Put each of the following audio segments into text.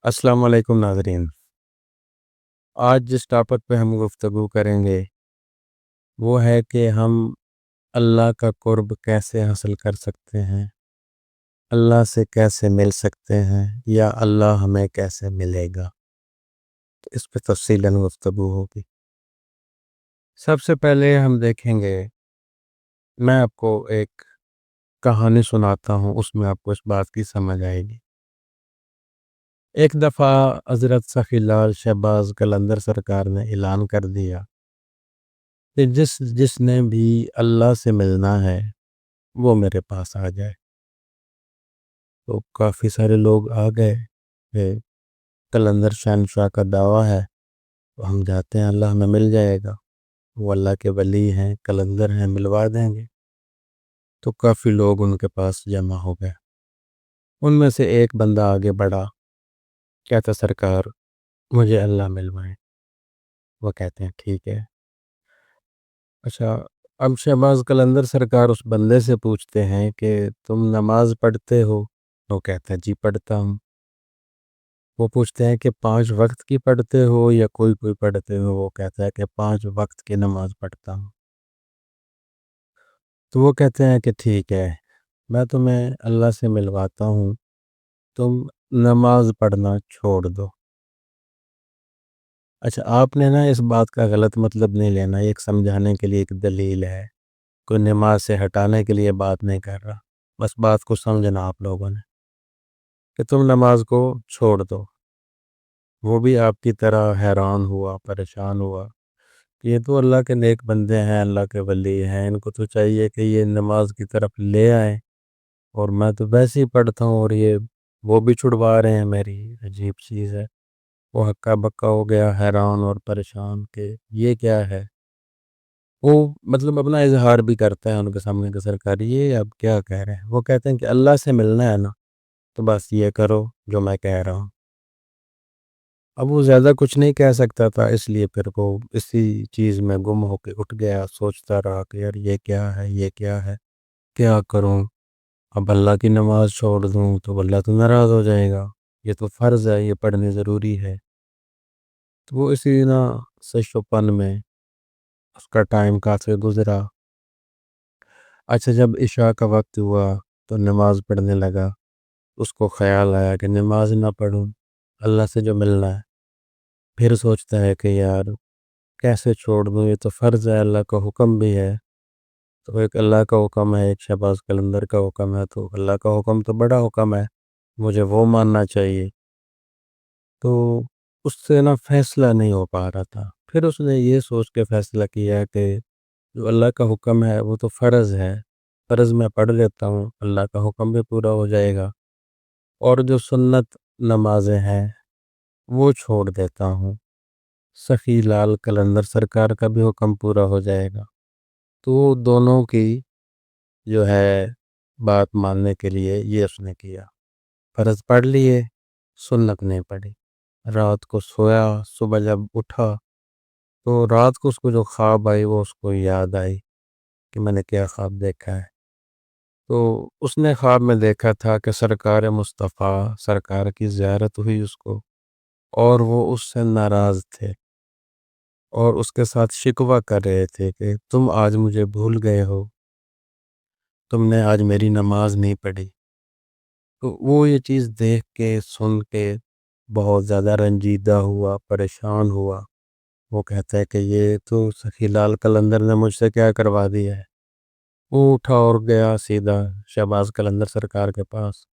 السلام علیکم ناظرین۔ آج جس ٹاپک پہ ہم گفتگو کریں گے وہ ہے کہ ہم اللہ کا قرب کیسے حاصل کر سکتے ہیں، اللہ سے کیسے مل سکتے ہیں، یا اللہ ہمیں کیسے ملے گا۔ اس پہ تفصیلاً گفتگو ہوگی۔ سب سے پہلے ہم دیکھیں گے، میں آپ کو ایک کہانی سناتا ہوں، اس میں آپ کو اس بات کی سمجھ آئے گی۔ ایک دفعہ حضرت سخی لال شہباز قلندر سرکار نے اعلان کر دیا کہ جس نے بھی اللہ سے ملنا ہے وہ میرے پاس آ جائے۔ تو کافی سارے لوگ آ گئے کہ قلندر شہنشاہ کا دعویٰ ہے، تو ہم جاتے ہیں، اللہ ہمیں مل جائے گا، وہ اللہ کے ولی ہیں، قلندر ہیں، ملوا دیں گے۔ تو کافی لوگ ان کے پاس جمع ہو گئے۔ ان میں سے ایک بندہ آگے بڑھا، کہتا سرکار مجھے اللہ ملوائیں۔ وہ کہتے ہیں ٹھیک ہے۔ اچھا، اب شہباز قلندر سرکار اس بندے سے پوچھتے ہیں کہ تم نماز پڑھتے ہو؟ وہ کہتا ہے جی پڑھتا ہوں۔ وہ پوچھتے ہیں کہ 5 وقت کی پڑھتے ہو یا کوئی پڑھتے ہو؟ وہ کہتا ہے کہ 5 وقت کی نماز پڑھتا ہوں۔ تو وہ کہتے ہیں کہ ٹھیک ہے، میں تمہیں اللہ سے ملواتا ہوں، تم نماز پڑھنا چھوڑ دو۔ اچھا، آپ نے نا اس بات کا غلط مطلب نہیں لینا، یہ ایک سمجھانے کے لیے ایک دلیل ہے، کوئی نماز سے ہٹانے کے لیے بات نہیں کر رہا۔ بس بات کو سمجھنا آپ لوگوں نے کہ تم نماز کو چھوڑ دو۔ وہ بھی آپ کی طرح حیران ہوا، پریشان ہوا کہ یہ تو اللہ کے نیک بندے ہیں، اللہ کے ولی ہیں، ان کو تو چاہیے کہ یہ نماز کی طرف لے آئیں، اور میں تو ویسے ہی پڑھتا ہوں اور یہ وہ بھی چھڑوا رہے ہیں میری۔ عجیب چیز ہے۔ وہ ہکا بکا ہو گیا، حیران اور پریشان کہ یہ کیا ہے۔ وہ مطلب اپنا اظہار بھی کرتا ہے ان کے سامنے کہ سرکار یہ اب کیا کہہ رہے ہیں۔ وہ کہتے ہیں کہ اللہ سے ملنا ہے نا، تو بس یہ کرو جو میں کہہ رہا ہوں۔ اب وہ زیادہ کچھ نہیں کہہ سکتا تھا، اس لیے پھر وہ اسی چیز میں گم ہو کے اٹھ گیا، سوچتا رہا کہ یار یہ کیا ہے، یہ کیا ہے، کیا کروں؟ اب اللہ کی نماز چھوڑ دوں تو اللہ تو ناراض ہو جائے گا، یہ تو فرض ہے، یہ پڑھنی ضروری ہے۔ تو وہ اسی نا سش و پن میں اس کا ٹائم کافی گزرا۔ اچھا، جب عشاء کا وقت ہوا تو نماز پڑھنے لگا۔ اس کو خیال آیا کہ نماز نہ پڑھوں، اللہ سے جو ملنا ہے۔ پھر سوچتا ہے کہ یار کیسے چھوڑ دوں، یہ تو فرض ہے، اللہ کا حکم بھی ہے۔ تو ایک اللہ کا حکم ہے، ایک شہباز قلندر کا حکم ہے، تو اللہ کا حکم تو بڑا حکم ہے، مجھے وہ ماننا چاہیے۔ تو اس سے نا فیصلہ نہیں ہو پا رہا تھا۔ پھر اس نے یہ سوچ کے فیصلہ کیا کہ جو اللہ کا حکم ہے وہ تو فرض ہے، فرض میں پڑھ لیتا ہوں، اللہ کا حکم بھی پورا ہو جائے گا، اور جو سنت نمازیں ہیں وہ چھوڑ دیتا ہوں، سخی لال قلندر سرکار کا بھی حکم پورا ہو جائے گا۔ تو دونوں کی جو ہے بات ماننے کے لیے یہ اس نے کیا، فرض پڑھ لیے، سنت نہیں پڑھی۔ رات کو سویا، صبح جب اٹھا تو رات کو اس کو جو خواب آئی وہ اس کو یاد آئی کہ میں نے کیا خواب دیکھا ہے۔ تو اس نے خواب میں دیکھا تھا کہ سرکار مصطفیٰ سرکار کی زیارت ہوئی اس کو، اور وہ اس سے ناراض تھے اور اس کے ساتھ شکوہ کر رہے تھے کہ تم آج مجھے بھول گئے ہو، تم نے آج میری نماز نہیں پڑھی۔ تو وہ یہ چیز دیکھ کے سن کے بہت زیادہ رنجیدہ ہوا، پریشان ہوا۔ وہ کہتا ہے کہ یہ تو سخی لال قلندر نے مجھ سے کیا کروا دیا ہے۔ وہ اٹھا اور گیا سیدھا شہباز قلندر سرکار کے پاس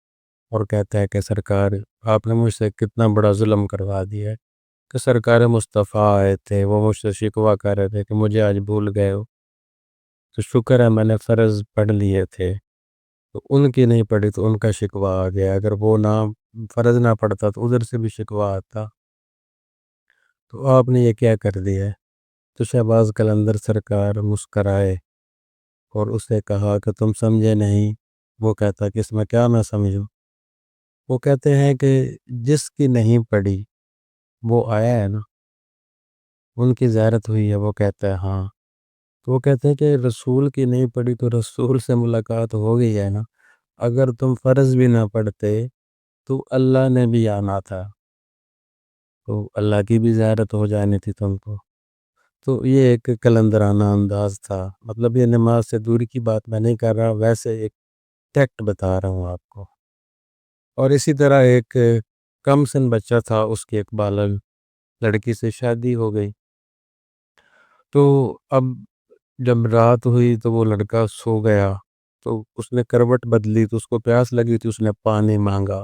اور کہتا ہے کہ سرکار آپ نے مجھ سے کتنا بڑا ظلم کروا دیا ہے کہ سرکار مصطفیٰ آئے تھے، وہ مجھ سے شکوہ کر رہے تھے کہ مجھے آج بھول گئے ہو، تو شکر ہے میں نے فرض پڑھ لیے تھے، تو ان کی نہیں پڑھی تو ان کا شکوہ آ گیا، اگر وہ نہ فرض نہ پڑھتا تو ادھر سے بھی شکوہ آتا، تو آپ نے یہ کیا کر دیا ہے۔ تو شہباز قلندر سرکار مسکرائے اور اسے کہا کہ تم سمجھے نہیں۔ وہ کہتا کہ اس میں کیا میں سمجھوں؟ وہ کہتے ہیں کہ جس کی نہیں پڑھی وہ آیا ہے نا، ان کی زیارت ہوئی ہے، وہ کہتا ہے ہاں۔ تو وہ کہتے ہیں کہ رسول کی نہیں پڑھی تو رسول سے ملاقات ہو گئی ہے نا، اگر تم فرض بھی نہ پڑھتے تو اللہ نے بھی آنا تھا، تو اللہ کی بھی زیارت ہو جانی تھی تم کو۔ تو یہ ایک کلندرانہ انداز تھا، مطلب یہ نماز سے دوری کی بات میں نہیں کر رہا، ویسے ایک ٹیکٹ بتا رہا ہوں آپ کو۔ اور اسی طرح ایک کم سن بچہ تھا، اس کی ایک بالغ لڑکی سے شادی ہو گئی۔ تو اب جب رات ہوئی تو وہ لڑکا سو گیا، تو اس نے کروٹ بدلی تو اس کو پیاس لگی تھی، اس نے پانی مانگا۔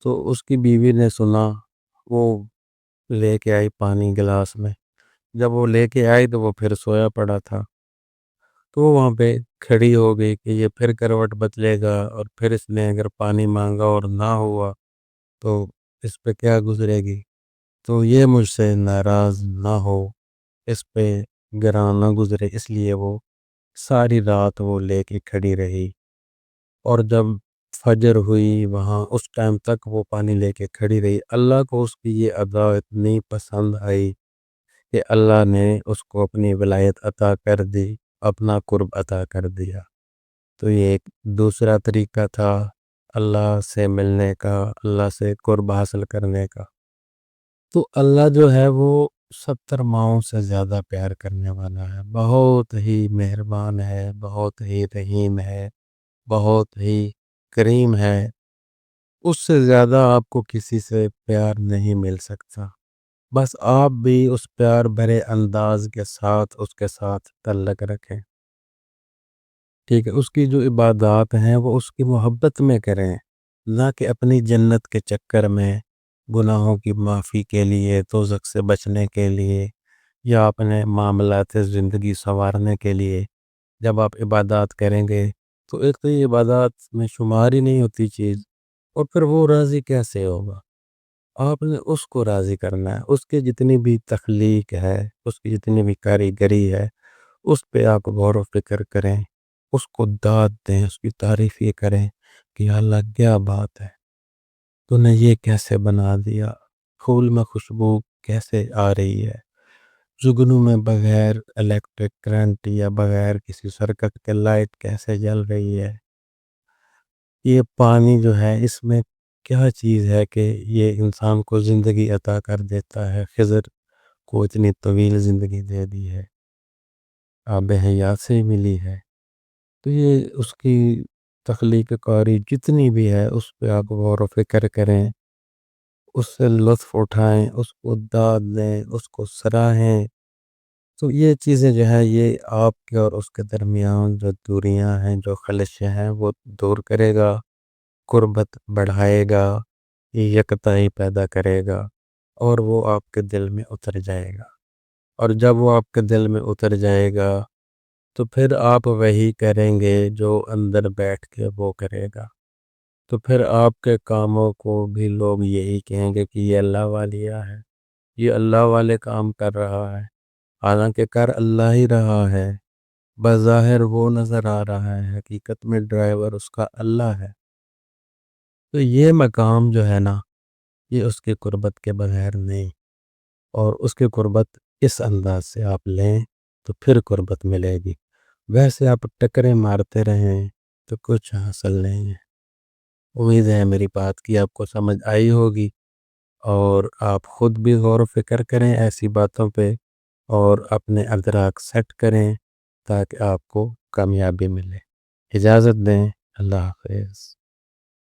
تو اس کی بیوی نے سنا، وہ لے کے آئی پانی گلاس میں۔ جب وہ لے کے آئی تو وہ پھر سویا پڑا تھا، تو وہ وہاں پہ کھڑی ہو گئی کہ یہ پھر کروٹ بدلے گا، اور پھر اس نے اگر پانی مانگا اور نہ ہوا تو اس پہ کیا گزرے گی، تو یہ مجھ سے ناراض نہ ہو، اس پہ گراں نہ گزرے، اس لیے وہ ساری رات وہ لے کے کھڑی رہی۔ اور جب فجر ہوئی وہاں اس ٹائم تک وہ پانی لے کے کھڑی رہی۔ اللہ کو اس کی یہ ادا اتنی پسند آئی کہ اللہ نے اس کو اپنی ولایت عطا کر دی، اپنا قرب عطا کر دیا۔ تو یہ ایک دوسرا طریقہ تھا اللہ سے ملنے کا، اللہ سے قرب حاصل کرنے کا۔ تو اللہ جو ہے وہ 70 ماؤں سے زیادہ پیار کرنے والا ہے، بہت ہی مہربان ہے، بہت ہی رحیم ہے، بہت ہی کریم ہے۔ اس سے زیادہ آپ کو کسی سے پیار نہیں مل سکتا۔ بس آپ بھی اس پیار بھرے انداز کے ساتھ اس کے ساتھ تعلق رکھیں، ٹھیک ہے؟ اس کی جو عبادات ہیں وہ اس کی محبت میں کریں، نہ کہ اپنی جنت کے چکر میں، گناہوں کی معافی کے لیے، دوزخ سے بچنے کے لیے، یا اپنے معاملات زندگی سنوارنے کے لیے۔ جب آپ عبادات کریں گے تو ایک تو یہ عبادات میں شمار ہی نہیں ہوتی چیز، اور پھر وہ راضی کیسے ہوگا؟ آپ نے اس کو راضی کرنا ہے، اس کی جتنی بھی تخلیق ہے، اس کی جتنی بھی کاریگری ہے، اس پہ آپ غور و فکر کریں، اس کو داد دیں، اس کی تعریف یہ کریں کہ یا اللہ کیا بات ہے، تو نے یہ کیسے بنا دیا، پھول میں خوشبو کیسے آ رہی ہے، جگنو میں بغیر الیکٹرک کرنٹ یا بغیر کسی سرکٹ کے لائٹ کیسے جل رہی ہے، یہ پانی جو ہے اس میں کیا چیز ہے کہ یہ انسان کو زندگی عطا کر دیتا ہے، خضر کو اتنی طویل زندگی دے دی ہے، آب حیات سے ملی ہے۔ تو یہ اس کی تخلیق کاری جتنی بھی ہے اس پہ آپ غور و فکر کریں، اس سے لطف اٹھائیں، اس کو داد دیں، اس کو سراہیں۔ تو یہ چیزیں جو ہے یہ آپ کے اور اس کے درمیان جو دوریاں ہیں، جو خلشیں ہیں، وہ دور کرے گا، قربت بڑھائے گا، یکتائی پیدا کرے گا، اور وہ آپ کے دل میں اتر جائے گا۔ اور جب وہ آپ کے دل میں اتر جائے گا تو پھر آپ وہی کریں گے جو اندر بیٹھ کے وہ کرے گا، تو پھر آپ کے کاموں کو بھی لوگ یہی کہیں گے کہ یہ اللہ والیہ ہے، یہ اللہ والے کام کر رہا ہے، حالانکہ کر اللہ ہی رہا ہے، بظاہر وہ نظر آ رہا ہے، حقیقت میں ڈرائیور اس کا اللہ ہے۔ تو یہ مقام جو ہے نا، یہ اس کی قربت کے بغیر نہیں، اور اس کی قربت اس انداز سے آپ لیں تو پھر قربت ملے گی، ویسے آپ ٹکریں مارتے رہیں تو کچھ حاصل نہیں ہے۔ امید ہے میری بات کی آپ کو سمجھ آئی ہوگی، اور آپ خود بھی غور و فکر کریں ایسی باتوں پہ، اور اپنے ادراک سیٹ کریں تاکہ آپ کو کامیابی ملے۔ اجازت دیں، اللہ حافظ۔